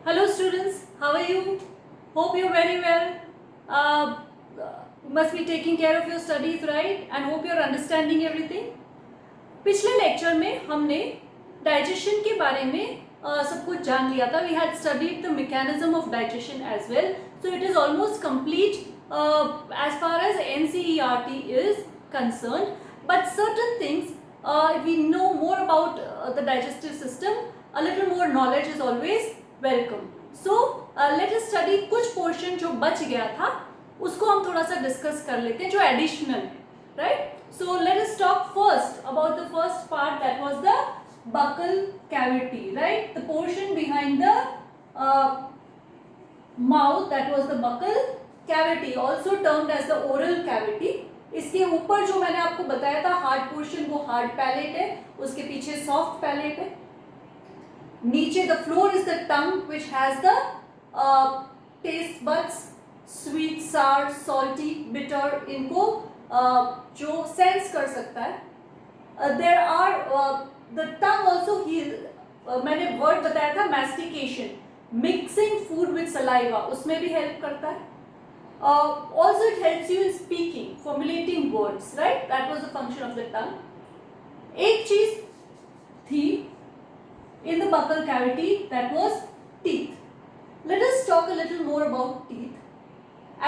Hello students, how are you? Hope you're very well. You must be taking care of your studies, right? And hope you're understanding everything. पिछले lecture में हमने digestion के बारे में सब कुछ जान लिया था. We had studied the mechanism of digestion as well. So it is almost complete as far as NCERT is concerned. But certain things we know more about the digestive system. A little more knowledge is always welcome. So let us study कुछ portion जो बच गया था उसको हम थोड़ा सा discuss कर लेते हैं जो एडिशनल है, right. So let us talk first about the first part that was the buccal cavity, right. The portion behind the mouth that was the buccal cavity, also termed as the oral cavity. इसके ऊपर जो मैंने आपको बताया था hard portion वो hard palate है, उसके पीछे सॉफ्ट पैलेट है. नीचे the floor is the tongue which has the taste buds, sweet, sour, salty, bitter, इनको जो सेंस कर सकता है. There are the tongue also मैंने वर्ड बताया था mastication, mixing food with saliva, उसमें भी हेल्प करता है. Also it helps you in speaking, formulating words, right? That was the function of the tongue. एक चीज थी in the buccal cavity, that was teeth. Let us talk a little more about teeth.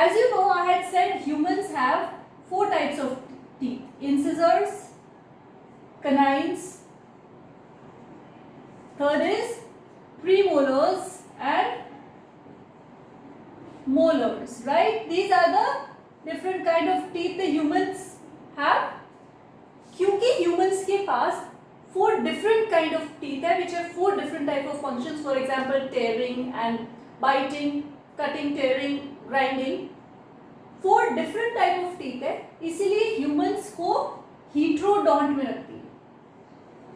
As you know, I had said humans have 4 types of teeth: incisors, canines, third is premolars and molars, right? These are the different kind of teeth the humans have. क्योंकि humans के पास 4 different kind of teeth है which have 4 different type of functions. For example, tearing and biting, cutting, tearing, grinding. 4 different type of teeth है, इसीलिए humans को heterodont में रखती है.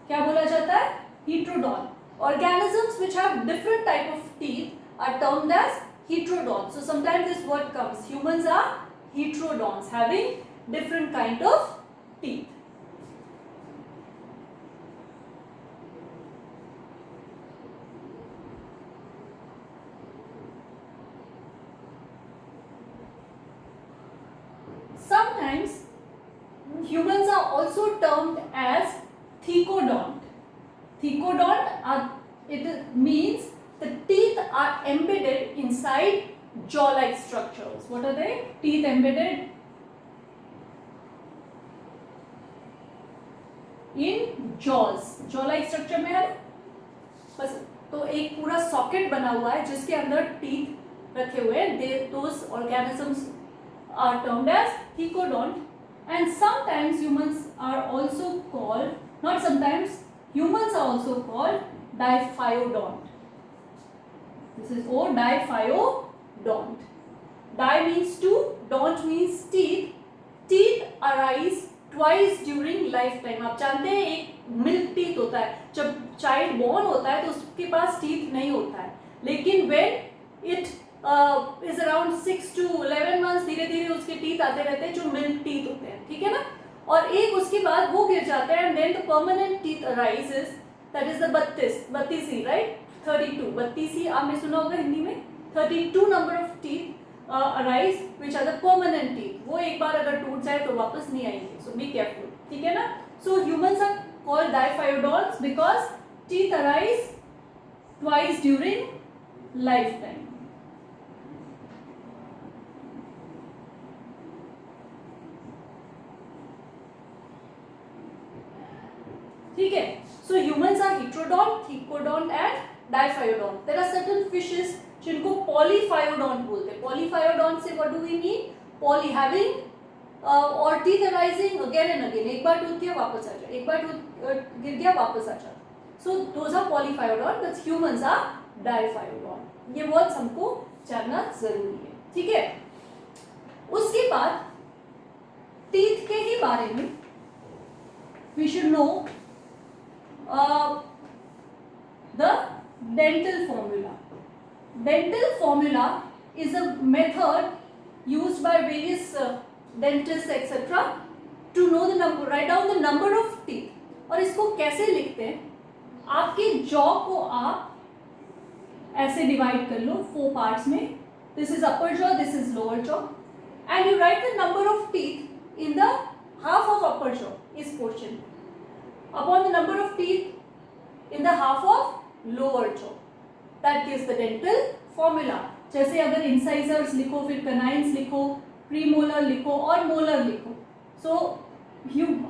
क्या बोला जाता है? Heterodont. Organisms which have different type of teeth are termed as heterodonts. So sometimes this word comes. Humans are heterodonts, having different kind of teeth. Sometimes humans are also termed as thecodont. Thecodont means the teeth are embedded inside jaw-like structures. What are they? Teeth embedded in jaws. Jaw-like structure में है बस, तो एक पूरा socket बना हुआ है जिसके अंदर टीथ रखे हुए हैं. Those organisms are termed as thecodont. And sometimes humans are also called, not sometimes, humans are also called diphyodont. This is O, diphyodont. Di means 2, dont means teeth. Teeth arise twice during lifetime. आप जानते हैं एक milk teeth होता है, जब child born होता है तो उसके पास टीथ नहीं होता है, लेकिन when it is around 6 to 11 months धीरे धीरे उसके टीथ आते रहते हैं जो मिल्क टीथ होते हैं, ठीक है ना. और एक उसके बाद वो गिर जाता है and then the permanent teeth arises, that is the Battisi, right? 32 Battisi आपने सुना होगा हिंदी में. 32 number of teeth arise which are the permanent teeth. वो एक बार अगर टूट जाए तो वापस नहीं आएंगे, so be careful, ठीक है ना. So humans are called diphyodonts because teeth arise twice during lifetime. ठीक है. So humans are heterodont, thecodont and diphyodont. There are certain fishes जिनको polyphyodont बोलते हैं. Polyphyodont से what do we mean? Poly having और teeth arising again and again. एक बार टूट गया वापस आ जाए, एक बार गिर गया वापस आ जाए. So those are polyphyodont, but humans are diphyodont. ये words हमको जानना जरूरी है, ठीक है. उसके बाद teeth के ही बारे में we should know the dental formula. Dental formula is a method used by various dentists etc. to know the number, write down the number of teeth. और इसको कैसे लिखते हैं? आपके जॉ को आप ऐसे डिवाइड कर लो 4 पार्ट्स में. This is upper jaw, this is lower jaw, and you write the number of teeth in the half of upper jaw, इस portion upon the number of teeth in the half of lower jaw. That gives the dental formula. जैसे अगर incisors लिखो, फिर कनाइन्स लिखो, premolar लिखो और molar लिखो. सो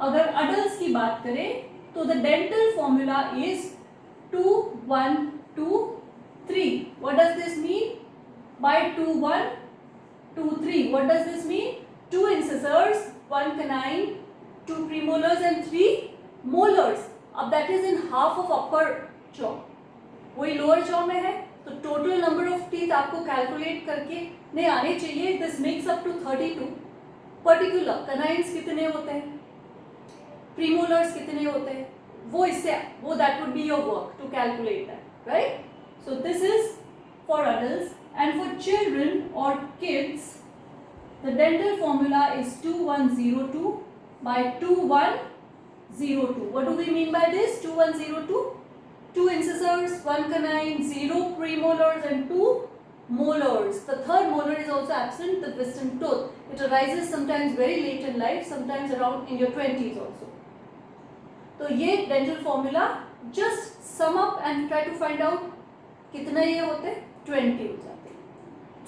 अगर अडल्ट की बात करें तो the dental formula is 2 1 2 3. What does this mean? By 2 1 2 3. What does this mean? 2 incisors, 1 canine, 2 premolars and 3 molars. अब that is in half of upper jaw. वही lower jaw में है, तो total number of teeth आपको calculate करके नहीं आने चाहिए. This makes up to 32. Particular canines कितने होते हैं, premolars कितने होते हैं, वो इससे वो that would be your work to calculate that, right? So this is for adults, and for children or kids the dental formula is 2102 by 2102. What do we mean by this 2102? 2 incisors, 1 canine, 0 premolars and 2 molars. The third molar is also absent, the wisdom tooth. It arises sometimes very late in life, sometimes around in your 20s also. तो ये dental formula. Just sum up and try to find out कितना ये होते हैं, 20 हो जाते हैं.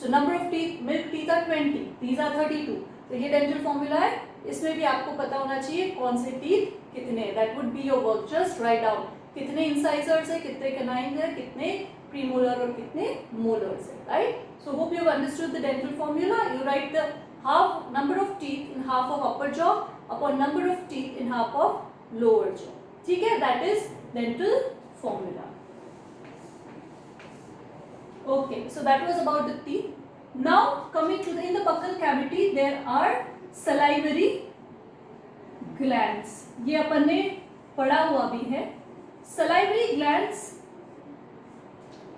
So number of teeth, milk teeth are 20, these are 32. तो ये डेंटल फॉर्मूला है. इसमें भी आपको पता होना चाहिए कौन से टीथ कितने. That would be your work. Just write down कितने इंसाइजर्स है, कितने कैनाइन है, कितने प्रीमोलर और कितने मोलर्स है, right. So hope you have understood the dental formula. You write the half number of teeth in half of upper jaw upon number of teeth in half of lower jaw. ठीक है, that is dental formula. Okay, so that was about the teeth. Now coming to in the buccal cavity there are salivary glands. ये अपन ने पढ़ा हुआ भी है. salivary glands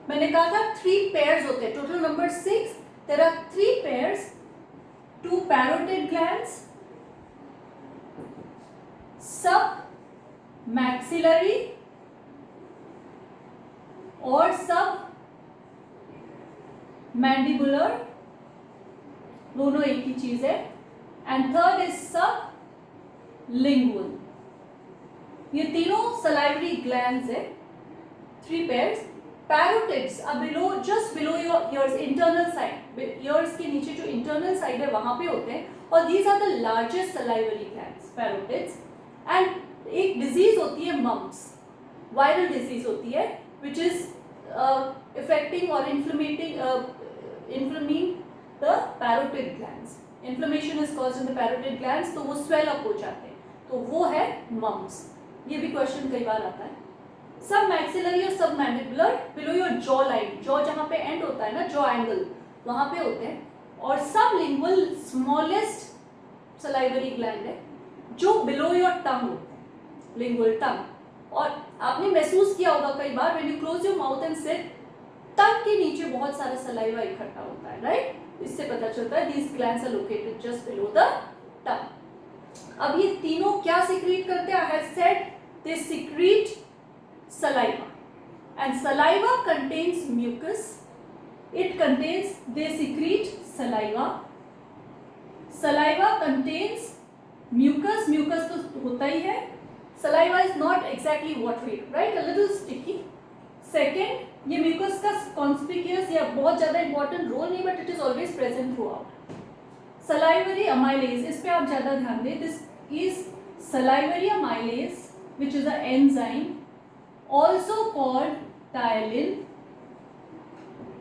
मैंने कहा था 3 pairs होते हैं. total number 6. there are 3 pairs. 2 parotid glands, सब मैक्सिलरी और सब मैंडिबुलर, दोनों एक ही चीज है. एंड थर्ड इज सब लिंगुअल. ये तीनों सलाइवरी ग्लैंड्स है. 3 pairs. पैरोटिड्स अब below, just below your ears, internal side, years के नीचे जो इंटरनल साइड है वहां पे होते हैं. और these are the largest salivary glands, parotids. And एक डिजीज होती है मम्स, वायरल डिजीज होती है, विच इज इफेक्टिंग और inflaming the parotid glands. Inflammation is caused in the parotid glands, तो वो स्वेल अप हो जाते हैं, तो वो है मम्स. ये भी क्वेश्चन कई बार आता है. सब मैक्सिलरी और सब mandibular below your jaw line, jaw जहां पे एंड होता है ना, जॉ एंगल, वहां पे होते हैं. और सब लिंगुअल स्मॉलेस्ट सलाइवरी ग्लैंड है जो बिलो योर टंग होते हैं, लिंगुअल टंग. और आपने महसूस किया होगा कई बार, when you close your mouth and sit, tongue के नीचे बहुत सारा सलाइवा इकट्ठा होता है, राइट. इससे पता चलता है these glands are located just below the tongue. अब ये तीनों क्या सिक्रीट करते हैं? I have said they secrete saliva, and saliva contains mucus. It contains, they secrete saliva. Saliva contains mucus. Mucus तो होता ही है. Saliva is not exactly watery, right? A little sticky. Second, ये mucus का conspicuous या बहुत ज़्यादा important role नहीं, but it is always present throughout. Salivary amylase, इस पे आप ज़्यादा ध्यान दें. This is salivary amylase, which is an enzyme also called ptyalin,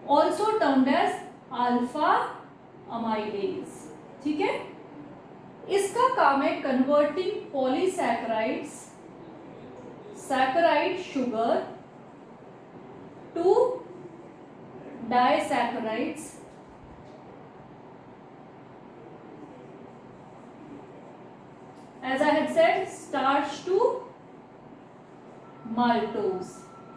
also termed as alpha amylase. ठीक है, इसका काम है converting polysaccharides, saccharide sugar to disaccharides, as I had said, starch to maltose.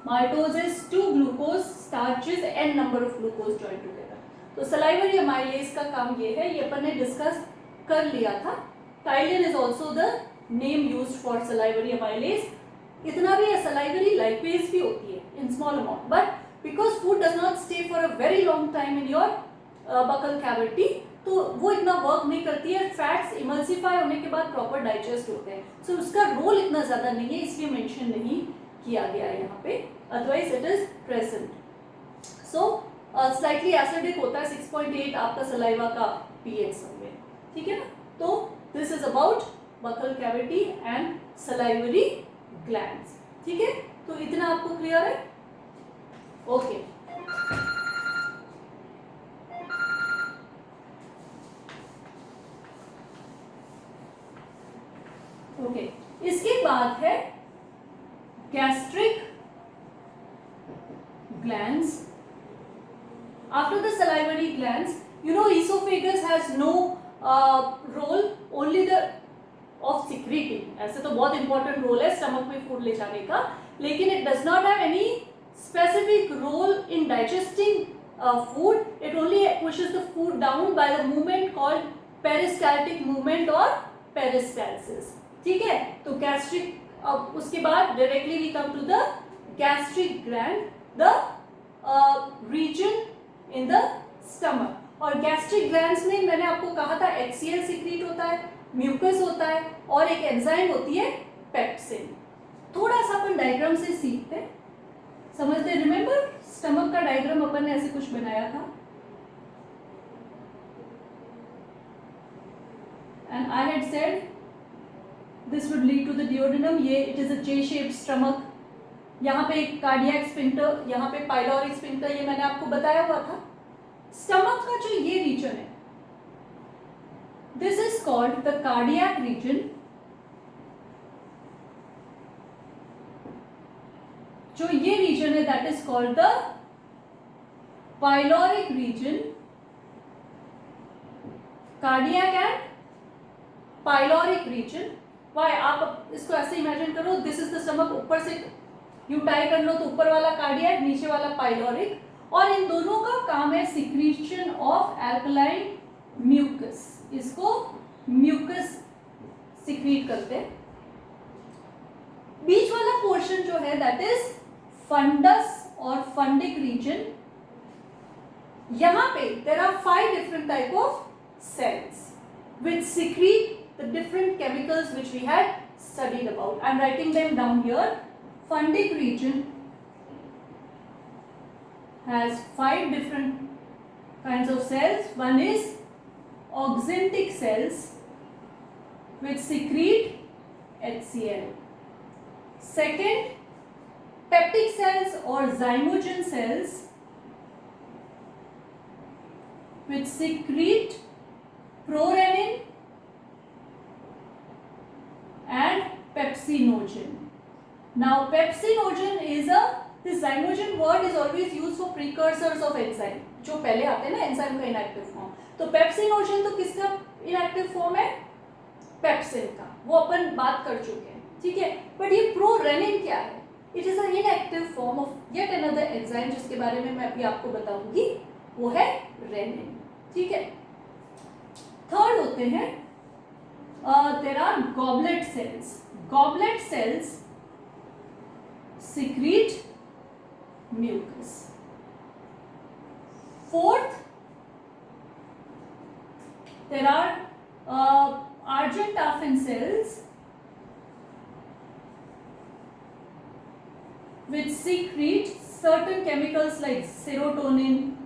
Maltose is 2 glucose starches, n number of glucose joined together. तो salivary amylase का काम ये है, ये अपन ने डिस्कस कर लिया था. Ptyalin is also the name used for salivary amylase. इतना भी है, salivary lipase भी होती है in small amount, but because food does not stay for a very long time in your buccal cavity, तो वो इतना वर्क नहीं करती है, फैट्स इमल्सिफाई होने के बाद प्रॉपर डाइजेस्ट होते हैं, सो उसका रोल इतना ज़्यादा नहीं है, इसलिए मेंशन नहीं किया गया है यहाँ पे, otherwise it is present. So slightly acidic होता है 6.8 आपका सलाइवा का पीएच समवेयर, ठीक है ना. तो this is about buccal cavity and salivary glands. ठीक है, तो इतना आपको क्लियर है. ओके ओके इसके बाद है gastric glands. After the salivary glands, you know esophagus has no role, only the of secreting. ऐसे तो बहुत important role है stomach में food ले जाने का, लेकिन it does not have any specific role in digesting food. It only pushes the food down by the movement called peristaltic movement or peristalsis. ठीक है, तो gastric, अब उसके बाद directly we come to the gastric gland, the region in the stomach. और gastric glands में मैंने आपको कहा था HCl secrete होता है, mucus होता है और एक एंजाइम होती है पेप्सिन. थोड़ा सा अपन डायग्राम से सीखते हैं, समझते. रिमेंबर स्टमक का डायग्राम अपन ने ऐसे कुछ बनाया था, and I had said this would lead to the duodenum. ये it is a J-shaped stomach. यहाँ पे कार्डियक स्फिंक्टर, यहाँ पे पाइलोरिक स्फिंक्टर, ये मैंने आपको बताया हुआ था. स्टमक का जो ये रीजन है, this is called the cardiac region. जो ये रीजन है that is called the pyloric region. Cardiac and pyloric region. Why, आप इसको ऐसे इमेजिन करो, दिस इज द स्टमक, ऊपर से यू टाई कर लो तो ऊपर वाला कार्डियक, नीचे वाला पाइलोरिक, और इन दोनों का काम है सिक्रीशन ऑफ एल्कलाइन म्यूकस. इसको म्यूकस सिक्रीट करते हैं. बीच वाला पोर्शन जो है दैट इज फंडस और फंडिक रीजन. यहां पे there are 5 different type of cells which secrete the different chemicals which we had studied about. I am writing them down here. Fundic region has 5 different kinds of cells. One is oxyntic cells which secrete HCl. Second, peptic cells or zymogen cells which secrete prorenin and pepsinogen. Now pepsinogen is this zymogen word is always used for precursors of enzyme, जो पहले आते हैं ना enzyme का inactive form. तो pepsinogen तो किसका inactive form है? पेप्सिन का, वो अपन बात कर चुके हैं. ठीक है, बट ये प्रोरेनिन क्या है? It is a inactive form of yet another enzyme जिसके बारे में मैं अभी आपको बताऊंगी, वो है रेनिन. ठीक है. थर्ड होते हैं there are goblet cells. Goblet cells secrete mucus. Fourth, there are Argentaphin cells which secrete certain chemicals like serotonin,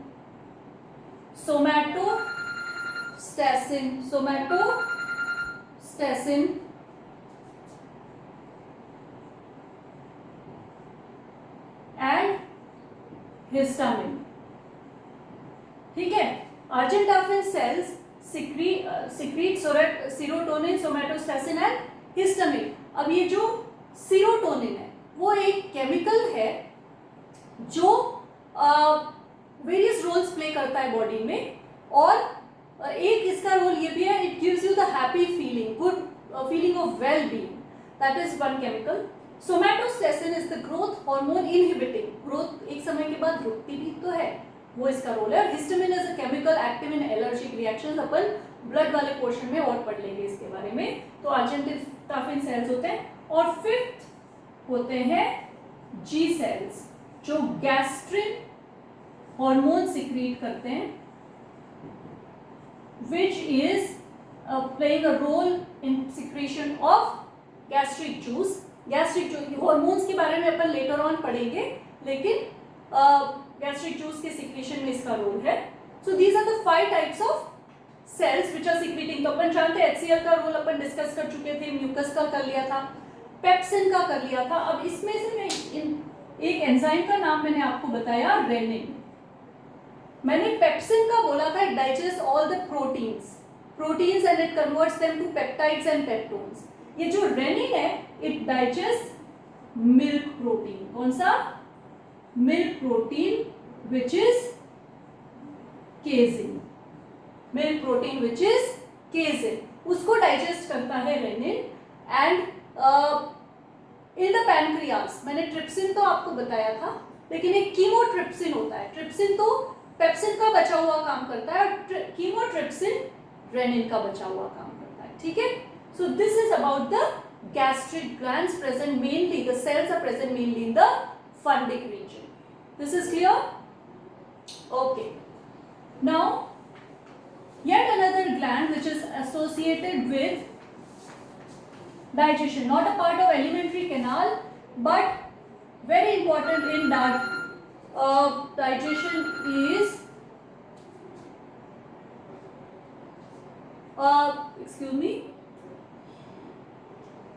somatostatin, and histamine. ठीक है, Argentaphin cells secrete serotonin, somatostatin and histamine. अब ये जो serotonin है वो एक केमिकल है जो वेरियस रोल्स प्ले करता है बॉडी में, और एक इसका रोल ये भी है, it gives you the happy feeling, good feeling of well being. That is one chemical. Somatostatin is the growth hormone inhibiting. Growth एक समय के बाद रुकती भी तो है, वो इसका रोल है. Histamine is a chemical active in allergic reactions. Upon blood वाले पोर्शन में और पढ़ लेंगे इसके बारे में. तो आर्जेंटाफिन सेल्स होते हैं. और फिफ्थ होते हैं जी सेल्स जो गैस्ट्रिन हार्मोन सिक्रीट करते हैं which is playing a role in secretion of gastric juice. Gastric juice hormones के बारे में अपन लेटर ऑन पढ़ेंगे, लेकिन गैस्ट्रिक जूस के सिक्रीशन में इसका रोल है. So these are the 5 types of cells which are secreting. तो अपन जानते हैं HCl का रोल अपन डिस्कस कर चुके थे, म्यूकस का कर लिया था, पेप्सिन का कर लिया था. अब इसमें से मैं एक एंजाइम का नाम मैंने आपको बताया, रेनिन. मैंने पेप्सिन का बोला था, it digest all the proteins and it converts them to peptides and peptones. ये जो रेनिन है इट डाइजेस्ट मिल्क प्रोटीन. कौन सा? Milk protein which is casein. Milk protein which is casein, उसको डाइजेस्ट करता है rennin. And in the pancreas, मैंने trypsin तो आपको बताया था, लेकिन एक कीमोट्रिप्सिन होता है. ट्रिप्सिन तो पेप्सिन का बचा हुआ काम करता है और कीमोट्रिप्सिन रेनिन का बचा हुआ काम करता है. ठीक है. So this is about the gastric glands present mainly, the cells are present mainly in the fundic region. This is clear? Okay. Now, yet another gland which is associated with digestion, not a part of alimentary canal, but very important in digestion is excuse me.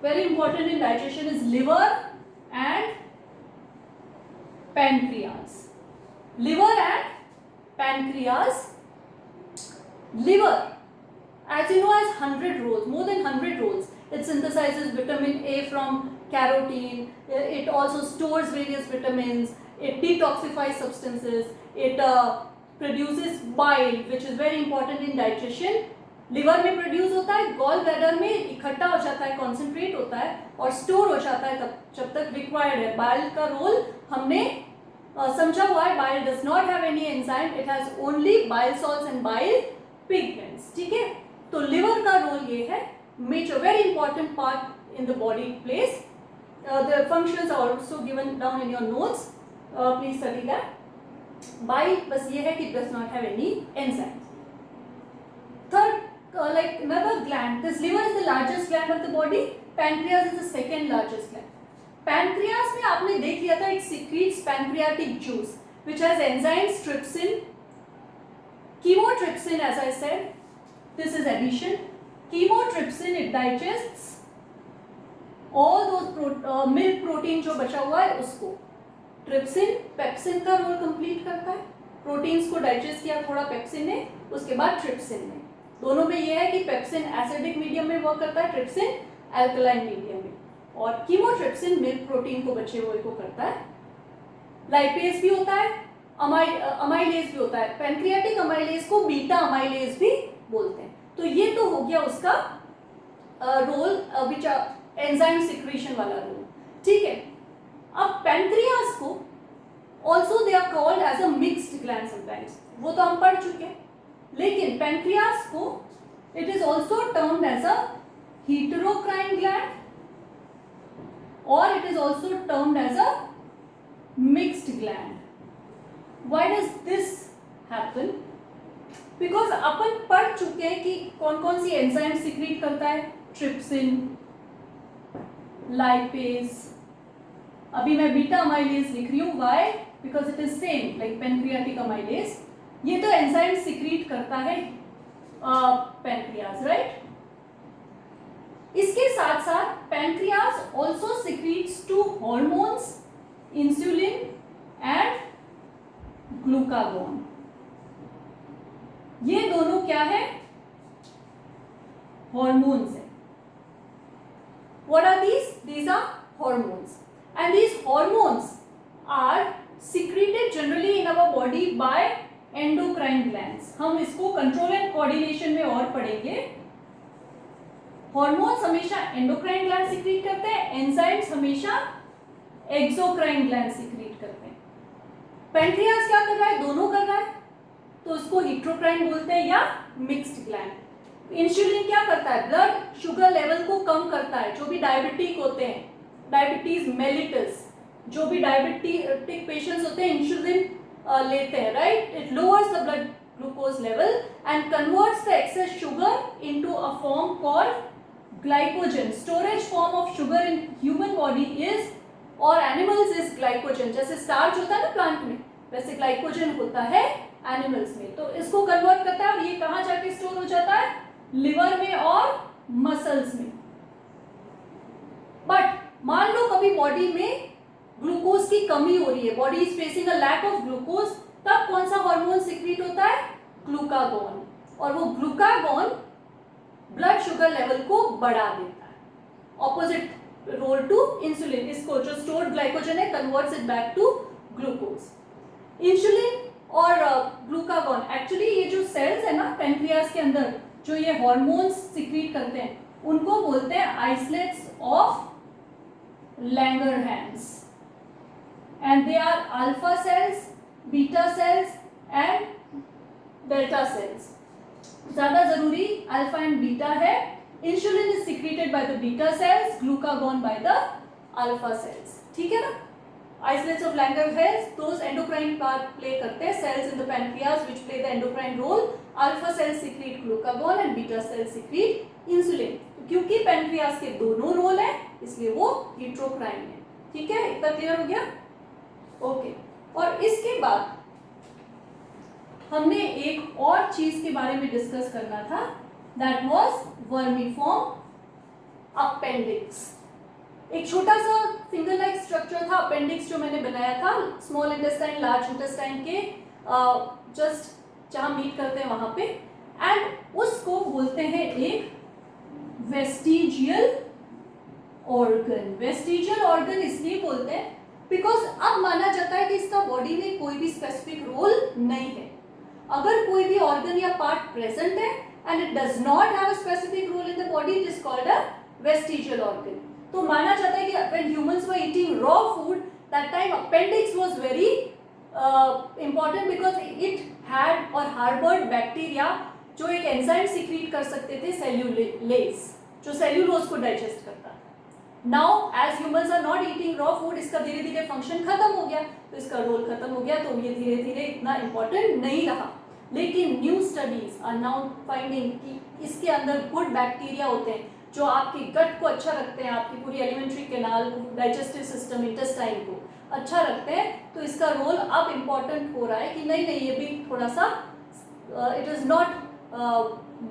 Very important in digestion is liver and pancreas. Liver and pancreas. Liver, as you know, has 100 roles, more than 100 roles. It synthesizes vitamin A from carotene. It also stores various vitamins. It detoxifies substances. It produces bile, which is very important in digestion. Liver में produce होता है, gall bladder में इकट्ठा हो जाता है, concentrate होता है और स्टोर हो जाता है तब जब तक रिक्वायर्ड है. बाइल का रोल हमने समझा हुआ है. Bile does not have any enzyme, it has only bile salts and bile pigments. ठीक है. तो लिवर का रोल ये है, major very important part in the body place. The functions are also given down in your notes, please study that. Bile बस ये है कि does not have any enzyme. Third, like another gland, this liver is the largest gland of the body, pancreas is the second largest gland. Pancreas में आपने देख लिया था, it secretes pancreatic juice which has enzymes trypsin, chymotrypsin. As I said, this is addition. Chymotrypsin, it digests all those milk protein जो बचा हुआ है उसको. ट्रिप्सिन पेप्सिन का रोल कंप्लीट करता है. प्रोटीन्स को डाइजेस्ट किया थोड़ा पेप्सिन ने, उसके बाद ट्रिप्सिन ने. दोनों में ये है कि पेप्सिन एसिडिक मीडियम में वर्क करता है, ट्रिप्सिन अल्कलाइन मीडियम में, और कीमोट्रिप्सिन मिल्क प्रोटीन को बचे हुए को करता है. लाइपेज भी होता है, अमाइलेज भी होता है. पैंक्रियाटिक अमाइलेज को बीटा अमाइलेज भी बोलते हैं. तो ये तो हो गया उसका रोल, विच एंजाइम सिक्रीशन वाला रोल. ठीक है. अब पैंक्रियास को also they are called as a mixed gland sometimes, वो तो हम पढ़ चुके हैं. लेकिन पैंक्रियास को it is also termed as a heterocrine gland or it is also termed as a mixed gland. Why does this happen? Because अपन पढ़ चुके हैं कि कौन कौन सी एंजाइम सिक्रीट करता है. ट्रिप्सिन, लाइपेज, अभी मैं बीटा अमाइलेज लिख रही हूँ. Why? Because it is same like pancreatic amylase. ये तो एंजाइम सिक्रीट करता है पैंक्रियाज, राइट. इसके साथ साथ pancreas also secretes two hormones, insulin and glucagon. ये दोनों क्या है? हॉर्मोन्स है. What are these? These are hormones and these hormones are secreted generally in our body by endocrine glands. हम इसको कंट्रोल एंड कोऑर्डिनेशन में और पढ़ेंगे. हॉर्मोन्स हमेशा एंडोक्राइन ग्लैंड सिक्रीट करते हैं, एंजाइम्स हमेशा एक्सोक्राइन ग्लैंड सिक्रीट करते हैं. पैंक्रियास क्या कर रहा है? दोनों कर रहा है, तो उसको हिट्रोक्राइन बोलते हैं या मिक्स्ड ग्लैंड. इंसुलिन क्या करता है? ब्लड शुगर लेवल को कम करता है. जो भी डायबिटिक होते हैं, डायबिटीज मेलिटस, जो भी डायबिटिक पेशेंट्स होते हैं, इंसुलिन लेते हैं, right. It lowers the blood glucose level and converts the excess sugar into a form called glycogen. Storage form of sugar in human body is और animals is glycogen. जैसे starch होता है ना plant में, वैसे glycogen होता है animals में. तो इसको कन्वर्ट करता है और ये कहाँ जाके स्टोर हो जाता है? लिवर में और मसल्स में. बट मान लो कभी बॉडी में ग्लूकोज की कमी हो रही है, body is facing a lack of glucose, तब कौन सा हार्मोन सिक्रीट होता है? ग्लूकागोन. और वो ग्लूकागोन ब्लड शुगर लेवल को बढ़ा देता है. Opposite role to insulin. इसको जो स्टोर्ड ग्लाइकोजन है converts it back to glucose. Insulin और ग्लूकागोन, एक्चुअली ये जो सेल्स है ना पेनक्रियास के अंदर जो ये हार्मोन्स सिक्रीट करते हैं उनको बोलते हैं islets of Langerhans, and they are alpha cells, beta cells and delta cells. ज़्यादा ज़रूरी अल्फा एंड बीटा है. Insulin is secreted by the beta cells, glucagon by the alpha cells. ठीक है ना. Islets of Langerhans those endocrine part play करते हैं. Cells in the pancreas which play the endocrine role. Alpha cells secrete glucagon and beta cells secrete insulin. क्योंकि पैनक्रियास के दोनों role है इसलिए वो हीट्रोक्राइन है. ठीक है, इतना क्लियर हो गया? ओके. और इसके बाद हमने एक और चीज के बारे में डिस्कस करना था, दैट वाज वर्मीफॉर्म अपेंडिक्स. एक छोटा सा फिंगर लाइक स्ट्रक्चर था अपेंडिक्स जो मैंने बनाया था स्मॉल इंटेस्टाइन लार्ज इंटेस्टाइन के जस्ट जहां मीट करते हैं वहां पे, एंड उसको बोलते हैं एक वेस्टिजियल ऑर्गन. वेस्टिजियल ऑर्गन इसलिए बोलते हैं बिकॉज अब माना जाता है कि इसका बॉडी में कोई भी स्पेसिफिक रोल नहीं है. अगर कोई भी ऑर्गन या पार्ट प्रेजेंट है and it does not have a specific role in the body, it is called a vestigial organ. तो माना जाता है कि when humans were eating raw food that time appendix was very important because it had और harboured bacteria जो एक enzyme secrete कर सकते थे सेल्यूलेज, जो सेल्यूलोज को डाइजेस्ट करता था. Now as humans are not eating raw food, इसका धीरे धीरे फंक्शन खत्म हो गया, तो इसका रोल खत्म हो गया, तो ये धीरे धीरे इतना इंपॉर्टेंट नहीं रहा. लेकिन new studies are now finding कि इसके अंदर गुड बैक्टीरिया होते हैं जो आपकी गट को अच्छा रखते हैं, आपकी पूरी एलिमेंट्री कैनाल को, डाइजेस्टिव सिस्टम, इंटेस्टाइन को अच्छा रखते हैं. तो इसका रोल अब इम्पॉर्टेंट हो रहा है कि नहीं नहीं ये भी थोड़ा सा इट इज नॉट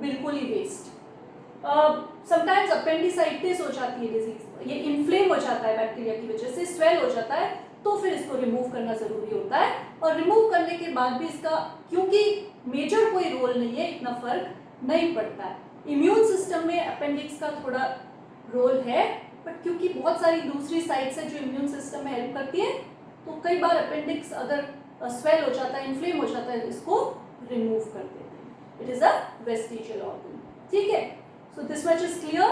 बिल्कुल ही वेस्ट. समटाइम्स अपेंडिसाइटिस हो जाती है डिजीज, ये इन्फ्लेम हो जाता है बैक्टीरिया की वजह से, स्वेल हो जाता है, तो फिर इसको रिमूव करना जरूरी होता है. और रिमूव करने के बाद भी इसका क्योंकि मेजर कोई रोल नहीं है, इतना फर्क नहीं पड़ता है. इम्यून सिस्टम में अपेंडिक्स का थोड़ा रोल है, बट क्योंकि बहुत सारी दूसरी साइट्स है जो इम्यून सिस्टम में हेल्प करती है, तो कई बार अपेंडिक्स अगर स्वेल हो जाता है, इन्फ्लेम हो जाता है, इसको रिमूव कर देते हैं. It is a vestigial organ. ठीक है, so this much is clear.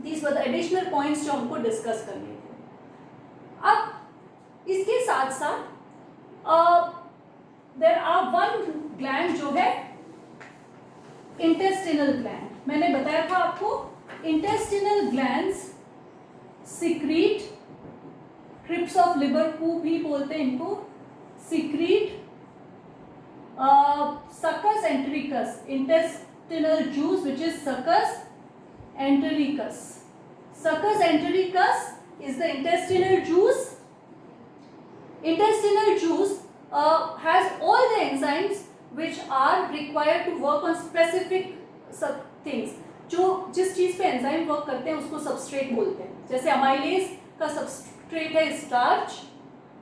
These were the additional points जो हमको डिस्कस करने थे. अब इसके साथ साथ देयर आर वन ग्लैंड जो है इंटेस्टिनल ग्लैंड. मैंने बताया था आपको intestinal glands secrete, crypts of liver को भी बोलते हैं इनको, secrete succus entericus, intestinal juice which is succus entericus. Succus entericus is the intestinal juice. Intestinal juice has all the enzymes which are required to work on specific things. जो जिस चीज पे enzyme work करते हैं उसको substrate बोलते हैं. जैसे अमाइलेज का सबस्ट्रेट है स्टार्च,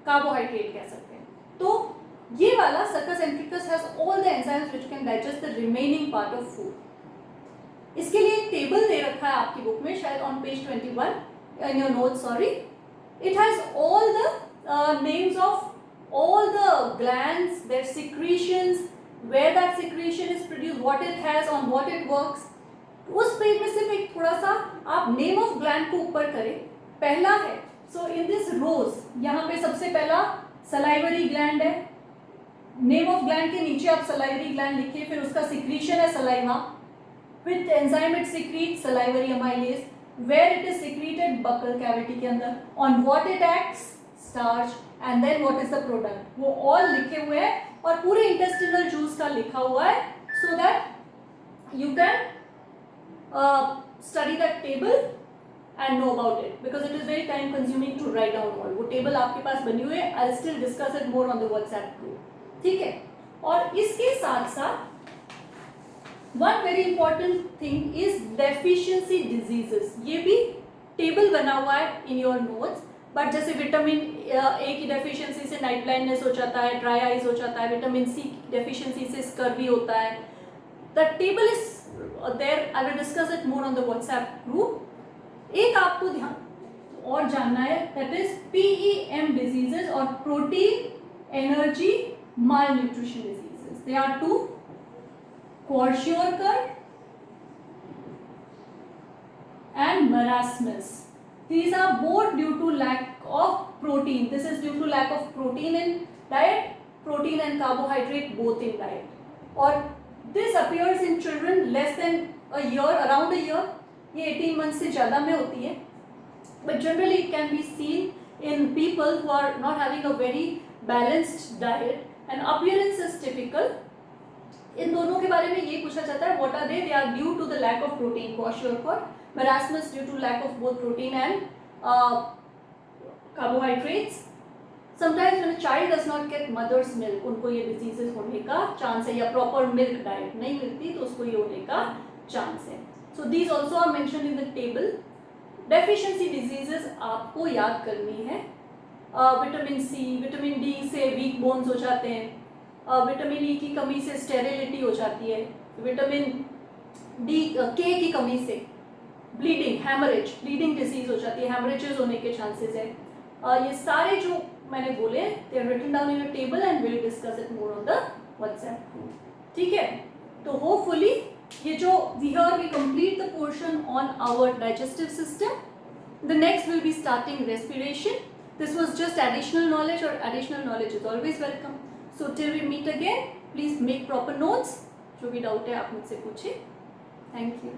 कार्बोहाइड्रेट कह सकते हैं. तो ये वाला succus entericus has all the enzymes which can digest the remaining part of food. इसके लिए एक टेबल दे रखा है आपकी बुक में, शायद on page 21 in your note, sorry. It has all the names of all the glands, their secretions, where that secretion is produced, what it has, on what it works. उस page में सिर्फ एक थोड़ा सा आप name of gland को ऊपर करें. पहला है, सो इन दिस रोज यहाँ पे सबसे पहला सलाइवरी ग्लैंड है. नेम ऑफ ग्लैंड के नीचे आप सलाइवरी ग्लैंड लिखिए, फिर उसका सिक्रीशन है saliva, with enzyme it secrete salivary amylase, where it is secreted buccal cavity के अंदर, on what it acts, starch and then what is the product, वो ऑल लिखे हुए हैं और पूरे इंटेस्टिनल जूस का लिखा हुआ है, so that you can study that table and know about it, because it is very time consuming to write down all. वो टेबल आपके पास बनी हुई है, I'll still discuss it more on the WhatsApp group, ठीक है। और इसके साथ साथ one very important thing is deficiency diseases, ये भी टेबल बना हुआ है in your notes, बट जैसे विटामिन ए की डेफिशिएंसी से नाइट ब्लाइंडनेस हो जाता है, ड्राई आइज हो जाता है, विटामिन सी की डेफिशिएंसी से स्कर्वी होता है, the table is there, I will discuss it more on the WhatsApp group. एक आपको ध्यान और जानना है, दैट इज PEM डिजीजेस और protein energy malnutrition diseases, they are two, kwashiorkor and marasmus. These are both due to lack of protein. This is due to lack of protein in diet, protein and carbohydrate both in diet. Or this appears in children less than a year, around a year. ये 18 months से ज़्यादा में होती है. But generally it can be seen in people who are not having a very balanced diet and appearance is typical. इन दोनों के बारे में ये पूछा जाता है, what are they? They are due to the lack of protein, kwashiorkor. Marasmus due to lack of both protein and carbohydrates. Sometimes when a child does not get mother's milk, उनको ये diseases होने का chance है, या proper milk diet नहीं मिलती तो उसको ये होने का chance है. So these also are mentioned in the table. Deficiency diseases आपको याद करनी है. विटामिन सी, विटामिन डी से वीक बोन्स हो जाते हैं, विटामिन ई की कमी से स्टेरिलिटी हो जाती है, विटामिन डी के की कमी से ब्लीडिंग, हैमरेज, ब्लीडिंग डिजीज हो जाती है, हैमरेजेस होने के चांसेस है. ये सारे जो मैंने बोले, they are written down in a table and will discuss it more on the WhatsApp group, ठीक है। तो होपफुली ये जो here we complete the portion on our digestive system, the next will be starting respiration. This was just additional knowledge और additional knowledge is always welcome. So till we meet again, please make proper notes. जो भी doubt है आप मुझसे पूछिए. Thank you.